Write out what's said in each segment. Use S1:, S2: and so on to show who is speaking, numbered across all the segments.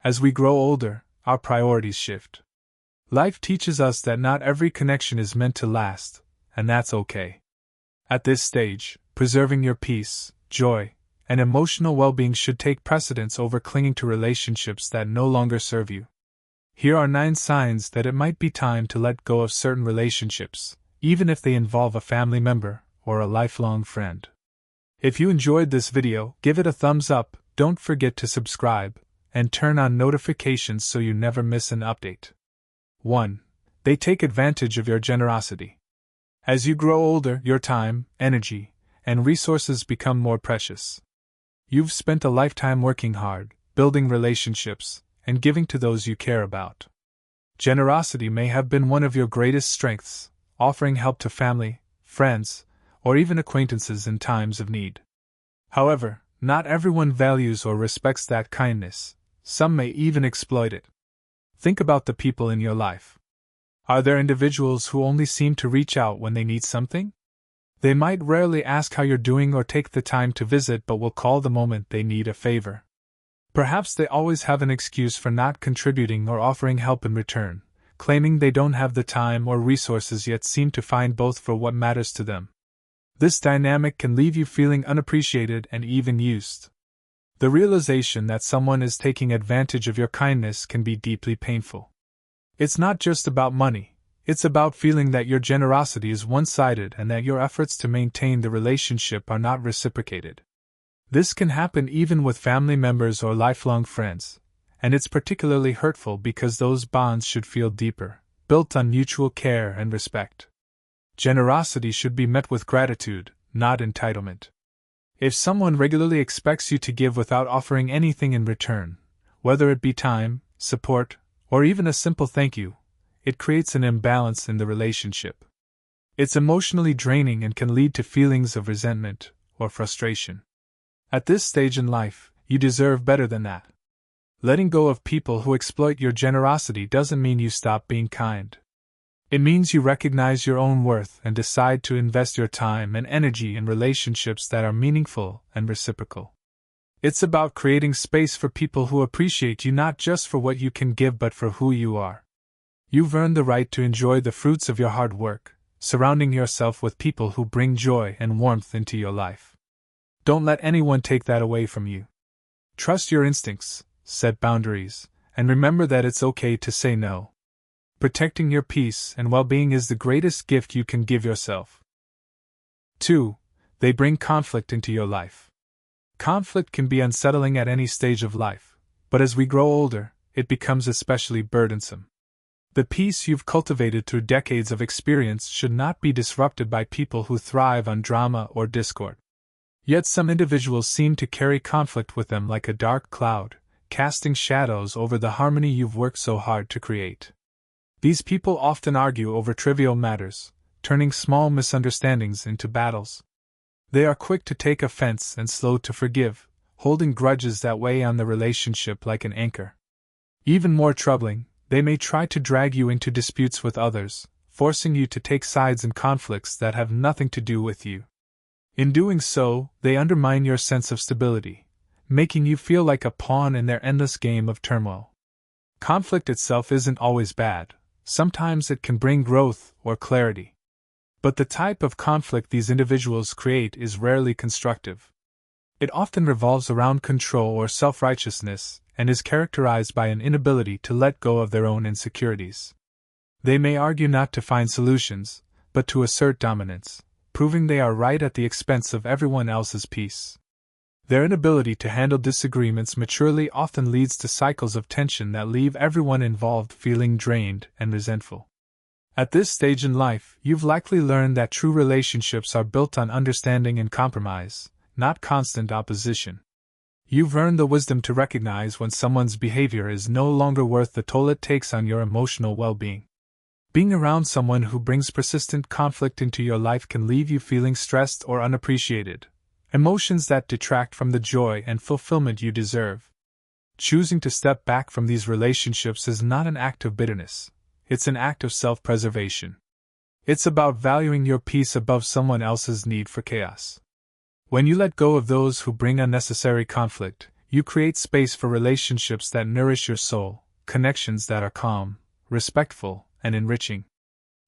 S1: As we grow older, our priorities shift. Life teaches us that not every connection is meant to last, and that's okay. At this stage, preserving your peace, joy, and emotional well-being should take precedence over clinging to relationships that no longer serve you. Here are 9 signs that it might be time to let go of certain relationships, even if they involve a family member or a lifelong friend. If you enjoyed this video, give it a thumbs up, don't forget to subscribe, and turn on notifications so you never miss an update. 1. They take advantage of your generosity. As you grow older, your time, energy, and resources become more precious. You've spent a lifetime working hard, building relationships, and giving to those you care about. Generosity may have been one of your greatest strengths, offering help to family, friends, or even acquaintances in times of need. However, not everyone values or respects that kindness. Some may even exploit it. Think about the people in your life. Are there individuals who only seem to reach out when they need something? They might rarely ask how you're doing or take the time to visit, but will call the moment they need a favor. Perhaps they always have an excuse for not contributing or offering help in return, claiming they don't have the time or resources yet seem to find both for what matters to them. This dynamic can leave you feeling unappreciated and even used. The realization that someone is taking advantage of your kindness can be deeply painful. It's not just about money, it's about feeling that your generosity is one-sided and that your efforts to maintain the relationship are not reciprocated. This can happen even with family members or lifelong friends, and it's particularly hurtful because those bonds should feel deeper, built on mutual care and respect. Generosity should be met with gratitude, not entitlement. If someone regularly expects you to give without offering anything in return, whether it be time, support, or even a simple thank you, it creates an imbalance in the relationship. It's emotionally draining and can lead to feelings of resentment or frustration. At this stage in life, you deserve better than that. Letting go of people who exploit your generosity doesn't mean you stop being kind. It means you recognize your own worth and decide to invest your time and energy in relationships that are meaningful and reciprocal. It's about creating space for people who appreciate you not just for what you can give but for who you are. You've earned the right to enjoy the fruits of your hard work, surrounding yourself with people who bring joy and warmth into your life. Don't let anyone take that away from you. Trust your instincts, set boundaries, and remember that it's okay to say no. Protecting your peace and well-being is the greatest gift you can give yourself. 2. They bring conflict into your life. Conflict can be unsettling at any stage of life, but as we grow older, it becomes especially burdensome. The peace you've cultivated through decades of experience should not be disrupted by people who thrive on drama or discord. Yet some individuals seem to carry conflict with them like a dark cloud, casting shadows over the harmony you've worked so hard to create. These people often argue over trivial matters, turning small misunderstandings into battles. They are quick to take offense and slow to forgive, holding grudges that weigh on the relationship like an anchor. Even more troubling, they may try to drag you into disputes with others, forcing you to take sides in conflicts that have nothing to do with you. In doing so, they undermine your sense of stability, making you feel like a pawn in their endless game of turmoil. Conflict itself isn't always bad. Sometimes it can bring growth or clarity. But the type of conflict these individuals create is rarely constructive. It often revolves around control or self-righteousness and is characterized by an inability to let go of their own insecurities. They may argue not to find solutions, but to assert dominance, proving they are right at the expense of everyone else's peace. Their inability to handle disagreements maturely often leads to cycles of tension that leave everyone involved feeling drained and resentful. At this stage in life, you've likely learned that true relationships are built on understanding and compromise, not constant opposition. You've earned the wisdom to recognize when someone's behavior is no longer worth the toll it takes on your emotional well-being. Being around someone who brings persistent conflict into your life can leave you feeling stressed or unappreciated, emotions that detract from the joy and fulfillment you deserve. Choosing to step back from these relationships is not an act of bitterness, it's an act of self-preservation. It's about valuing your peace above someone else's need for chaos. When you let go of those who bring unnecessary conflict, you create space for relationships that nourish your soul, connections that are calm, respectful, and enriching.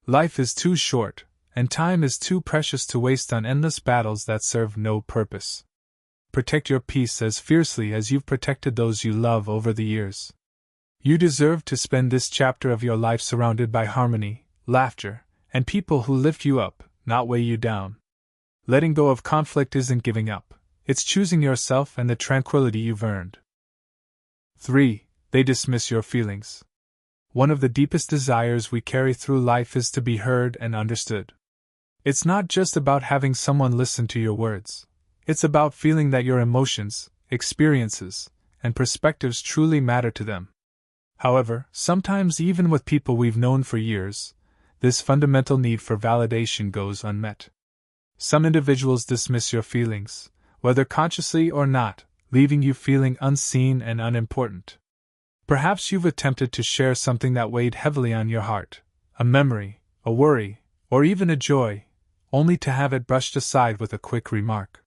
S1: Life is too short, and time is too precious to waste on endless battles that serve no purpose. Protect your peace as fiercely as you've protected those you love over the years. You deserve to spend this chapter of your life surrounded by harmony, laughter, and people who lift you up, not weigh you down. Letting go of conflict isn't giving up, it's choosing yourself and the tranquility you've earned. 3. They dismiss your feelings. One of the deepest desires we carry through life is to be heard and understood. It's not just about having someone listen to your words. It's about feeling that your emotions, experiences, and perspectives truly matter to them. However, sometimes even with people we've known for years, this fundamental need for validation goes unmet. Some individuals dismiss your feelings, whether consciously or not, leaving you feeling unseen and unimportant. Perhaps you've attempted to share something that weighed heavily on your heart, a memory, a worry, or even a joy, only to have it brushed aside with a quick remark.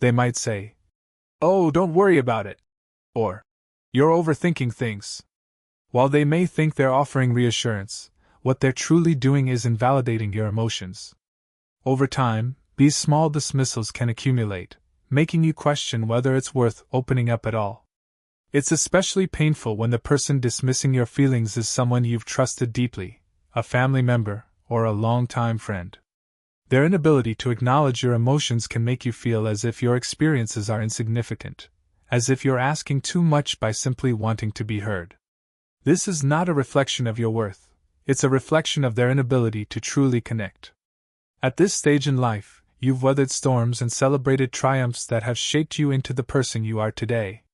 S1: They might say, "Oh, don't worry about it," or, "You're overthinking things." While they may think they're offering reassurance, what they're truly doing is invalidating your emotions. Over time, these small dismissals can accumulate, making you question whether it's worth opening up at all. It's especially painful when the person dismissing your feelings is someone you've trusted deeply, a family member, or a longtime friend. Their inability to acknowledge your emotions can make you feel as if your experiences are insignificant, as if you're asking too much by simply wanting to be heard. This is not a reflection of your worth, it's a reflection of their inability to truly connect. At this stage in life, you've weathered storms and celebrated triumphs that have shaped you into the person you are today.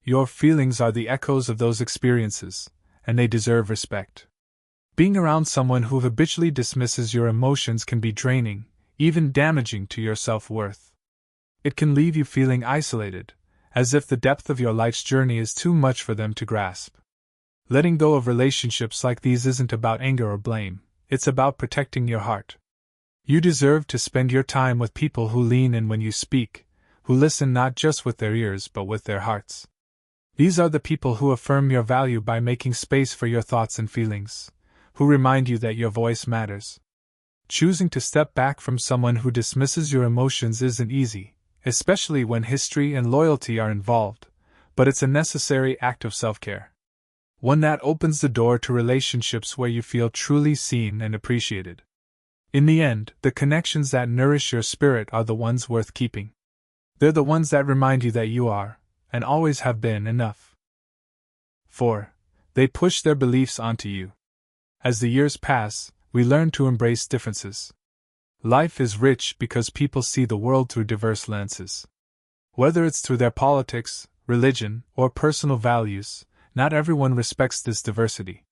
S1: Your feelings are the echoes of those experiences, and they deserve respect. Being around someone who habitually dismisses your emotions can be draining, even damaging to your self-worth. It can leave you feeling isolated, as if the depth of your life's journey is too much for them to grasp. Letting go of relationships like these isn't about anger or blame, it's about protecting your heart. You deserve to spend your time with people who lean in when you speak, who listen not just with their ears but with their hearts. These are the people who affirm your value by making space for your thoughts and feelings, who remind you that your voice matters. Choosing to step back from someone who dismisses your emotions isn't easy, especially when history and loyalty are involved, but it's a necessary act of self-care. One that opens the door to relationships where you feel truly seen and appreciated. In the end, the connections that nourish your spirit are the ones worth keeping. They're the ones that remind you that you are, and always have been, enough. 4. They push their beliefs onto you. As the years pass, we learn to embrace differences. Life is rich because people see the world through diverse lenses. Whether it's through their politics, religion, or personal values, not everyone respects this diversity.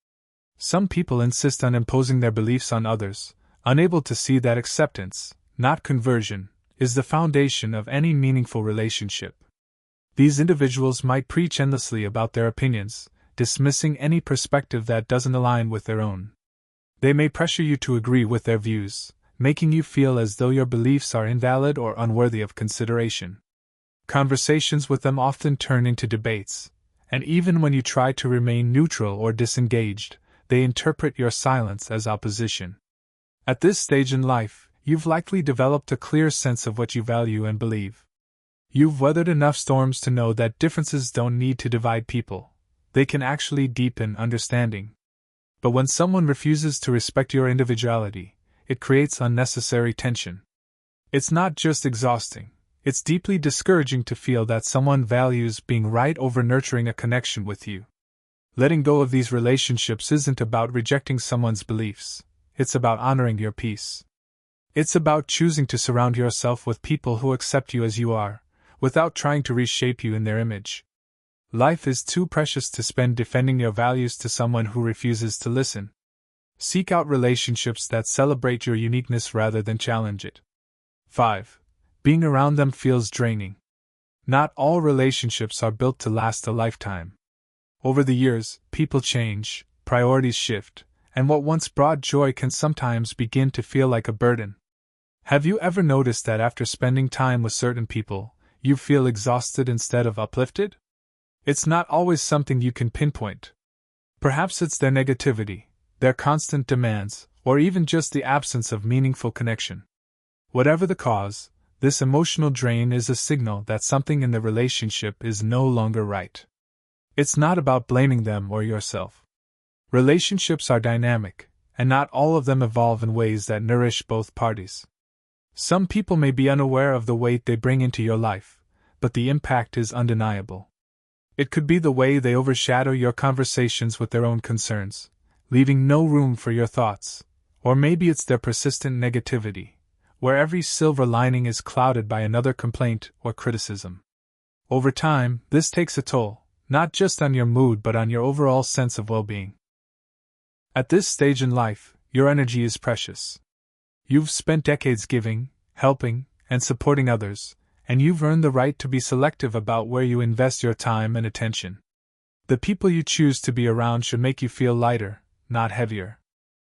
S1: Some people insist on imposing their beliefs on others, unable to see that acceptance, not conversion, is the foundation of any meaningful relationship. These individuals might preach endlessly about their opinions, dismissing any perspective that doesn't align with their own. They may pressure you to agree with their views, making you feel as though your beliefs are invalid or unworthy of consideration. Conversations with them often turn into debates, and even when you try to remain neutral or disengaged, they interpret your silence as opposition. At this stage in life, you've likely developed a clear sense of what you value and believe. You've weathered enough storms to know that differences don't need to divide people, they can actually deepen understanding. But when someone refuses to respect your individuality, it creates unnecessary tension. It's not just exhausting, it's deeply discouraging to feel that someone values being right over nurturing a connection with you. Letting go of these relationships isn't about rejecting someone's beliefs, it's about honoring your peace. It's about choosing to surround yourself with people who accept you as you are, without trying to reshape you in their image. Life is too precious to spend defending your values to someone who refuses to listen. Seek out relationships that celebrate your uniqueness rather than challenge it. 5. Being around them feels draining. Not all relationships are built to last a lifetime. Over the years, people change, priorities shift, and what once brought joy can sometimes begin to feel like a burden. Have you ever noticed that after spending time with certain people, you feel exhausted instead of uplifted? It's not always something you can pinpoint. Perhaps it's their negativity, their constant demands, or even just the absence of meaningful connection. Whatever the cause, this emotional drain is a signal that something in the relationship is no longer right. It's not about blaming them or yourself. Relationships are dynamic, and not all of them evolve in ways that nourish both parties. Some people may be unaware of the weight they bring into your life, but the impact is undeniable. It could be the way they overshadow your conversations with their own concerns, leaving no room for your thoughts, or maybe it's their persistent negativity, where every silver lining is clouded by another complaint or criticism. Over time, this takes a toll, not just on your mood but on your overall sense of well-being. At this stage in life, your energy is precious. You've spent decades giving, helping, and supporting others, and you've earned the right to be selective about where you invest your time and attention. The people you choose to be around should make you feel lighter, not heavier.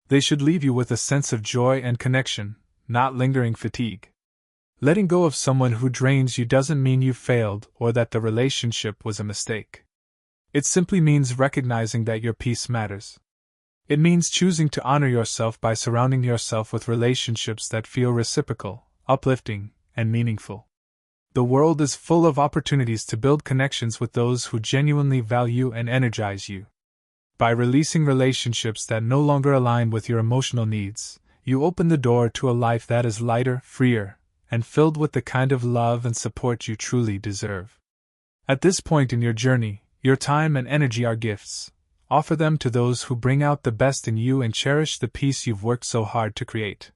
S1: They should leave you with a sense of joy and connection, not lingering fatigue. Letting go of someone who drains you doesn't mean you failed or that the relationship was a mistake. It simply means recognizing that your peace matters. It means choosing to honor yourself by surrounding yourself with relationships that feel reciprocal, uplifting, and meaningful. The world is full of opportunities to build connections with those who genuinely value and energize you. By releasing relationships that no longer align with your emotional needs, you open the door to a life that is lighter, freer, and filled with the kind of love and support you truly deserve. At this point in your journey, your time and energy are gifts. Offer them to those who bring out the best in you and cherish the peace you've worked so hard to create.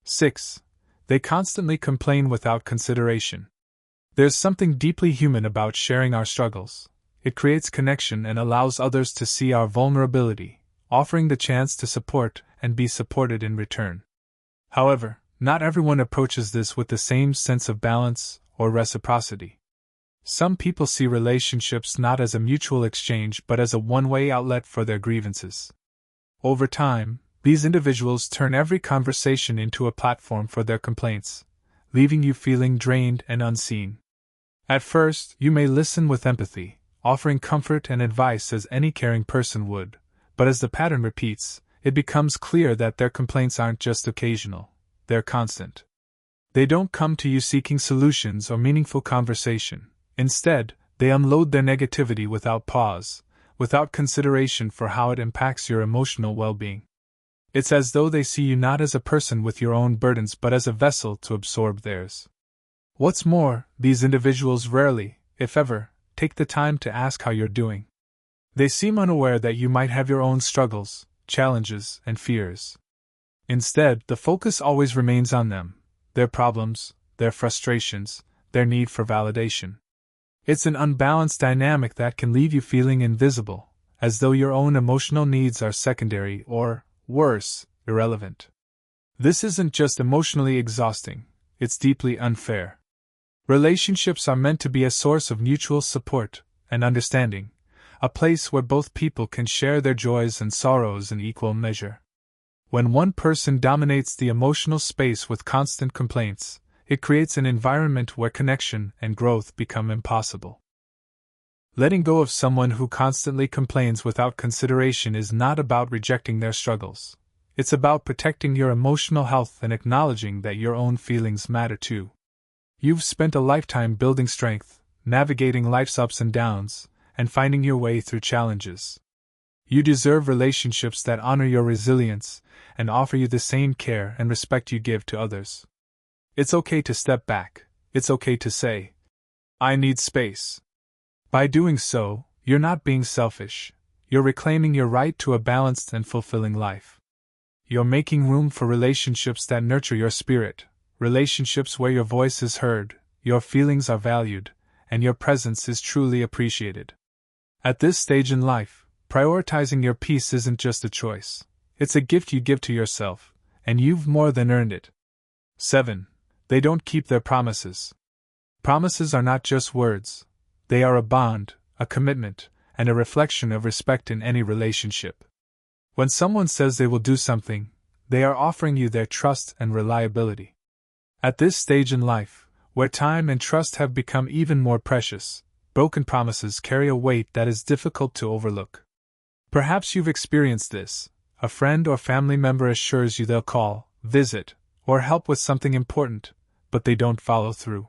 S1: 6. They constantly complain without consideration. There's something deeply human about sharing our struggles. It creates connection and allows others to see our vulnerability, offering the chance to support and be supported in return. However, not everyone approaches this with the same sense of balance or reciprocity. Some people see relationships not as a mutual exchange but as a one-way outlet for their grievances. Over time, these individuals turn every conversation into a platform for their complaints, leaving you feeling drained and unseen. At first, you may listen with empathy, offering comfort and advice as any caring person would, but as the pattern repeats, it becomes clear that their complaints aren't just occasional, they're constant. They don't come to you seeking solutions or meaningful conversation. Instead, they unload their negativity without pause, without consideration for how it impacts your emotional well-being. It's as though they see you not as a person with your own burdens but as a vessel to absorb theirs. What's more, these individuals rarely, if ever, take the time to ask how you're doing. They seem unaware that you might have your own struggles, challenges, and fears. Instead, the focus always remains on them, their problems, their frustrations, their need for validation. It's an unbalanced dynamic that can leave you feeling invisible, as though your own emotional needs are secondary or, worse, irrelevant. This isn't just emotionally exhausting, it's deeply unfair. Relationships are meant to be a source of mutual support and understanding, a place where both people can share their joys and sorrows in equal measure. When one person dominates the emotional space with constant complaints, it creates an environment where connection and growth become impossible. Letting go of someone who constantly complains without consideration is not about rejecting their struggles. It's about protecting your emotional health and acknowledging that your own feelings matter too. You've spent a lifetime building strength, navigating life's ups and downs, and finding your way through challenges. You deserve relationships that honor your resilience and offer you the same care and respect you give to others. It's okay to step back. It's okay to say, "I need space." By doing so, you're not being selfish. You're reclaiming your right to a balanced and fulfilling life. You're making room for relationships that nurture your spirit, relationships where your voice is heard, your feelings are valued, and your presence is truly appreciated. At this stage in life, prioritizing your peace isn't just a choice. It's a gift you give to yourself, and you've more than earned it. 7. They don't keep their promises. Promises are not just words. They are a bond, a commitment, and a reflection of respect in any relationship. When someone says they will do something, they are offering you their trust and reliability. At this stage in life, where time and trust have become even more precious, broken promises carry a weight that is difficult to overlook. Perhaps you've experienced this. A friend or family member assures you they'll call, visit, or help with something important, but they don't follow through.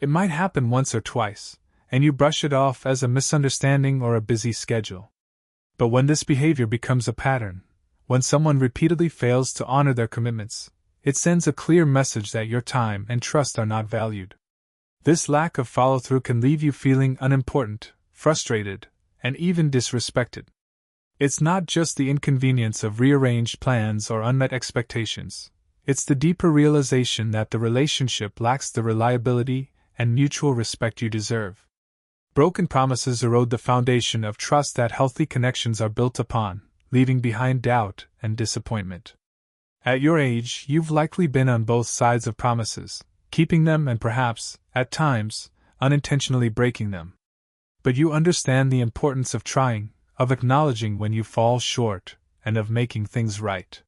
S1: It might happen once or twice, and you brush it off as a misunderstanding or a busy schedule. But when this behavior becomes a pattern, when someone repeatedly fails to honor their commitments, it sends a clear message that your time and trust are not valued. This lack of follow-through can leave you feeling unimportant, frustrated, and even disrespected. It's not just the inconvenience of rearranged plans or unmet expectations. It's the deeper realization that the relationship lacks the reliability and mutual respect you deserve. Broken promises erode the foundation of trust that healthy connections are built upon, leaving behind doubt and disappointment. At your age, you've likely been on both sides of promises, keeping them and perhaps, at times, unintentionally breaking them. But you understand the importance of trying, of acknowledging when you fall short, and of making things right.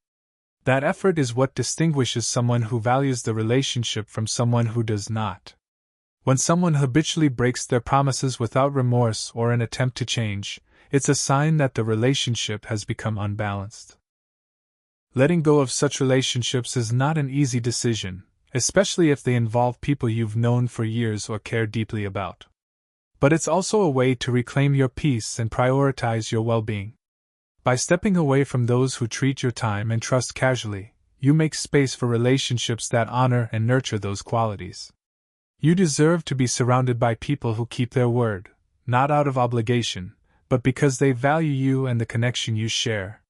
S1: That effort is what distinguishes someone who values the relationship from someone who does not. When someone habitually breaks their promises without remorse or an attempt to change, it's a sign that the relationship has become unbalanced. Letting go of such relationships is not an easy decision, especially if they involve people you've known for years or care deeply about. But it's also a way to reclaim your peace and prioritize your well-being. By stepping away from those who treat your time and trust casually, you make space for relationships that honor and nurture those qualities. You deserve to be surrounded by people who keep their word, not out of obligation, but because they value you and the connection you share.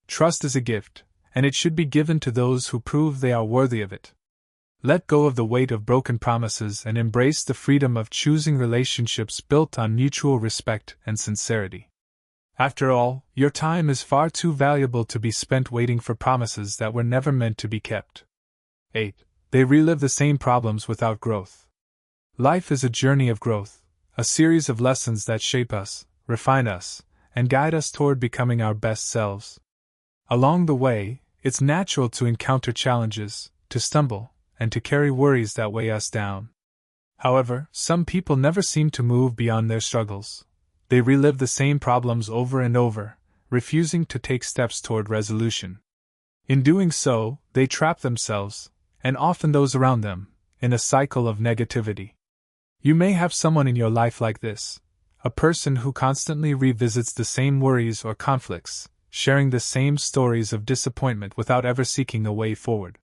S1: Trust is a gift, and it should be given to those who prove they are worthy of it. Let go of the weight of broken promises and embrace the freedom of choosing relationships built on mutual respect and sincerity. After all, your time is far too valuable to be spent waiting for promises that were never meant to be kept. 8. They relive the same problems without growth. Life is a journey of growth, a series of lessons that shape us, refine us, and guide us toward becoming our best selves. Along the way, it's natural to encounter challenges, to stumble, and to carry worries that weigh us down. However, some people never seem to move beyond their struggles. They relive the same problems over and over, refusing to take steps toward resolution. In doing so, they trap themselves, and often those around them, in a cycle of negativity. You may have someone in your life like this, a person who constantly revisits the same worries or conflicts, sharing the same stories of disappointment without ever seeking a way forward.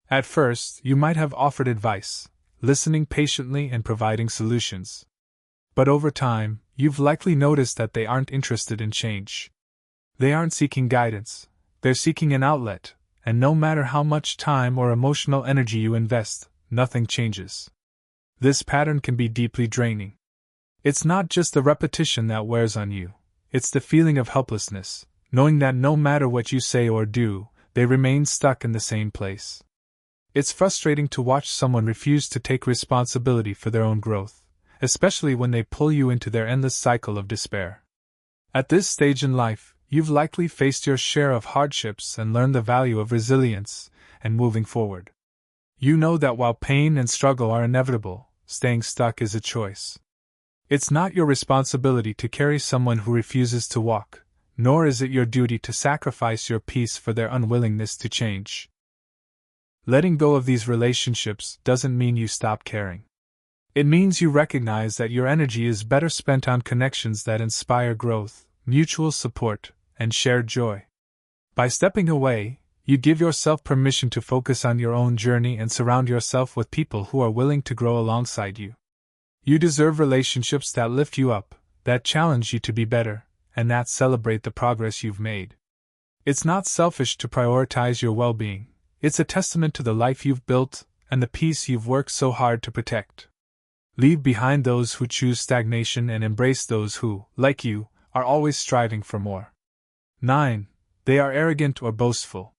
S1: At first, you might have offered advice, listening patiently and providing solutions. But over time, you've likely noticed that they aren't interested in change. They aren't seeking guidance, they're seeking an outlet, and no matter how much time or emotional energy you invest, nothing changes. This pattern can be deeply draining. It's not just the repetition that wears on you, it's the feeling of helplessness, knowing that no matter what you say or do, they remain stuck in the same place. It's frustrating to watch someone refuse to take responsibility for their own growth, especially when they pull you into their endless cycle of despair. At this stage in life, you've likely faced your share of hardships and learned the value of resilience and moving forward. You know that while pain and struggle are inevitable, staying stuck is a choice. It's not your responsibility to carry someone who refuses to walk, nor is it your duty to sacrifice your peace for their unwillingness to change. Letting go of these relationships doesn't mean you stop caring. It means you recognize that your energy is better spent on connections that inspire growth, mutual support, and shared joy. By stepping away, you give yourself permission to focus on your own journey and surround yourself with people who are willing to grow alongside you. You deserve relationships that lift you up, that challenge you to be better, and that celebrate the progress you've made. It's not selfish to prioritize your well-being. It's a testament to the life you've built and the peace you've worked so hard to protect. Leave behind those who choose stagnation and embrace those who, like you, are always striving for more. 9. They are arrogant or boastful.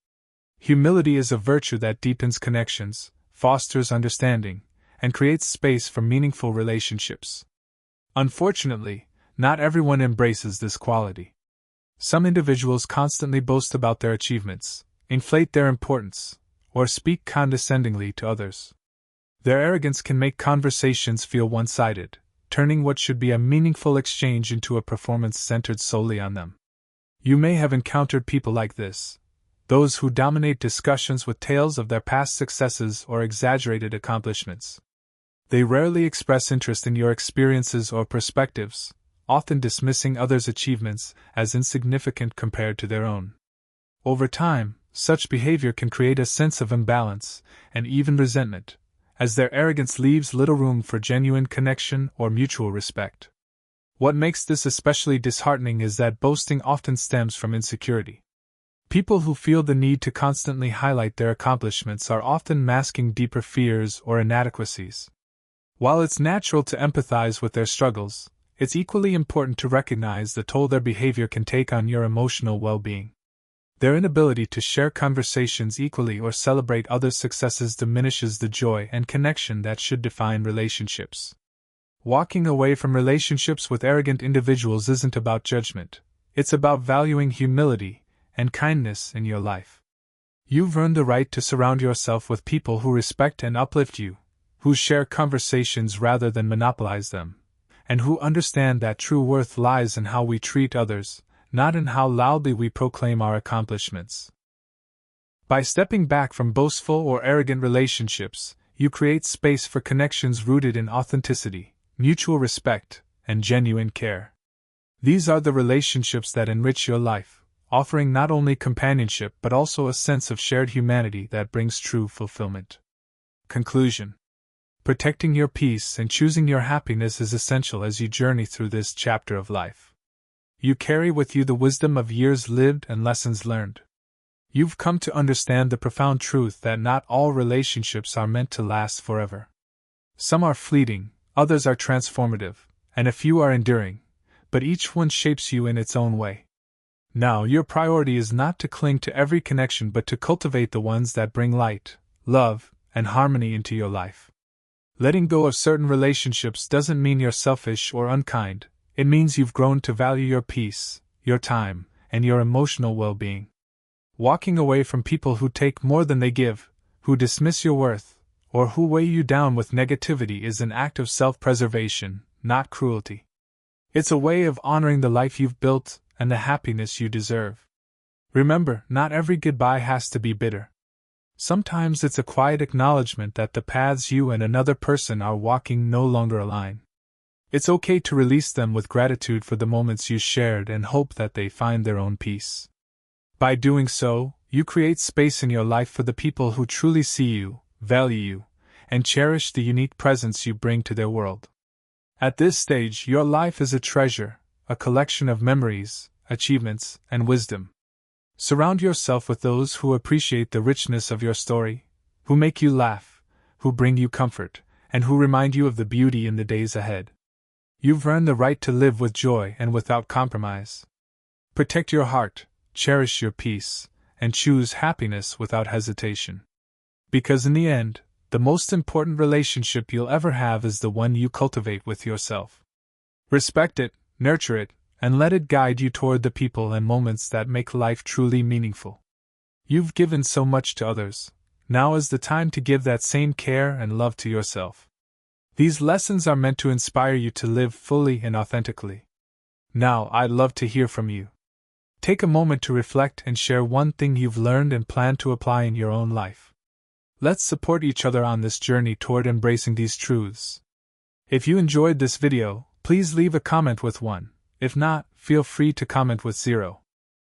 S1: Humility is a virtue that deepens connections, fosters understanding, and creates space for meaningful relationships. Unfortunately, not everyone embraces this quality. Some individuals constantly boast about their achievements, inflate their importance, or speak condescendingly to others. Their arrogance can make conversations feel one-sided, turning what should be a meaningful exchange into a performance centered solely on them. You may have encountered people like this, those who dominate discussions with tales of their past successes or exaggerated accomplishments. They rarely express interest in your experiences or perspectives, often dismissing others' achievements as insignificant compared to their own. Over time, such behavior can create a sense of imbalance and even resentment, as their arrogance leaves little room for genuine connection or mutual respect. What makes this especially disheartening is that boasting often stems from insecurity. People who feel the need to constantly highlight their accomplishments are often masking deeper fears or inadequacies. While it's natural to empathize with their struggles, it's equally important to recognize the toll their behavior can take on your emotional well-being. Their inability to share conversations equally or celebrate others' successes diminishes the joy and connection that should define relationships. Walking away from relationships with arrogant individuals isn't about judgment, it's about valuing humility and kindness in your life. You've earned the right to surround yourself with people who respect and uplift you, who share conversations rather than monopolize them, and who understand that true worth lies in how we treat others, not in how loudly we proclaim our accomplishments. By stepping back from boastful or arrogant relationships, you create space for connections rooted in authenticity, mutual respect, and genuine care. These are the relationships that enrich your life, offering not only companionship but also a sense of shared humanity that brings true fulfillment. Conclusion: protecting your peace and choosing your happiness is essential as you journey through this chapter of life. You carry with you the wisdom of years lived and lessons learned. You've come to understand the profound truth that not all relationships are meant to last forever. Some are fleeting, others are transformative, and a few are enduring, but each one shapes you in its own way. Now, your priority is not to cling to every connection but to cultivate the ones that bring light, love, and harmony into your life. Letting go of certain relationships doesn't mean you're selfish or unkind, it means you've grown to value your peace, your time, and your emotional well-being. Walking away from people who take more than they give, who dismiss your worth, or who weigh you down with negativity is an act of self-preservation, not cruelty. It's a way of honoring the life you've built and the happiness you deserve. Remember, not every goodbye has to be bitter. Sometimes it's a quiet acknowledgement that the paths you and another person are walking no longer align. It's okay to release them with gratitude for the moments you shared and hope that they find their own peace. By doing so, you create space in your life for the people who truly see you, value you, and cherish the unique presence you bring to their world. At this stage, your life is a treasure, a collection of memories, achievements, and wisdom. Surround yourself with those who appreciate the richness of your story, who make you laugh, who bring you comfort, and who remind you of the beauty in the days ahead. You've earned the right to live with joy and without compromise. Protect your heart, cherish your peace, and choose happiness without hesitation. Because in the end, the most important relationship you'll ever have is the one you cultivate with yourself. Respect it, nurture it, and let it guide you toward the people and moments that make life truly meaningful. You've given so much to others, now is the time to give that same care and love to yourself. These lessons are meant to inspire you to live fully and authentically. Now, I'd love to hear from you. Take a moment to reflect and share one thing you've learned and plan to apply in your own life. Let's support each other on this journey toward embracing these truths. If you enjoyed this video, please leave a comment with 1. If not, feel free to comment with 0.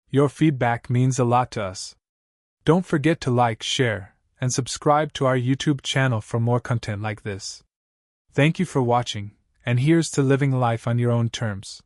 S1: Your feedback means a lot to us. Don't forget to like, share, and subscribe to our YouTube channel for more content like this. Thank you for watching, and here's to living life on your own terms.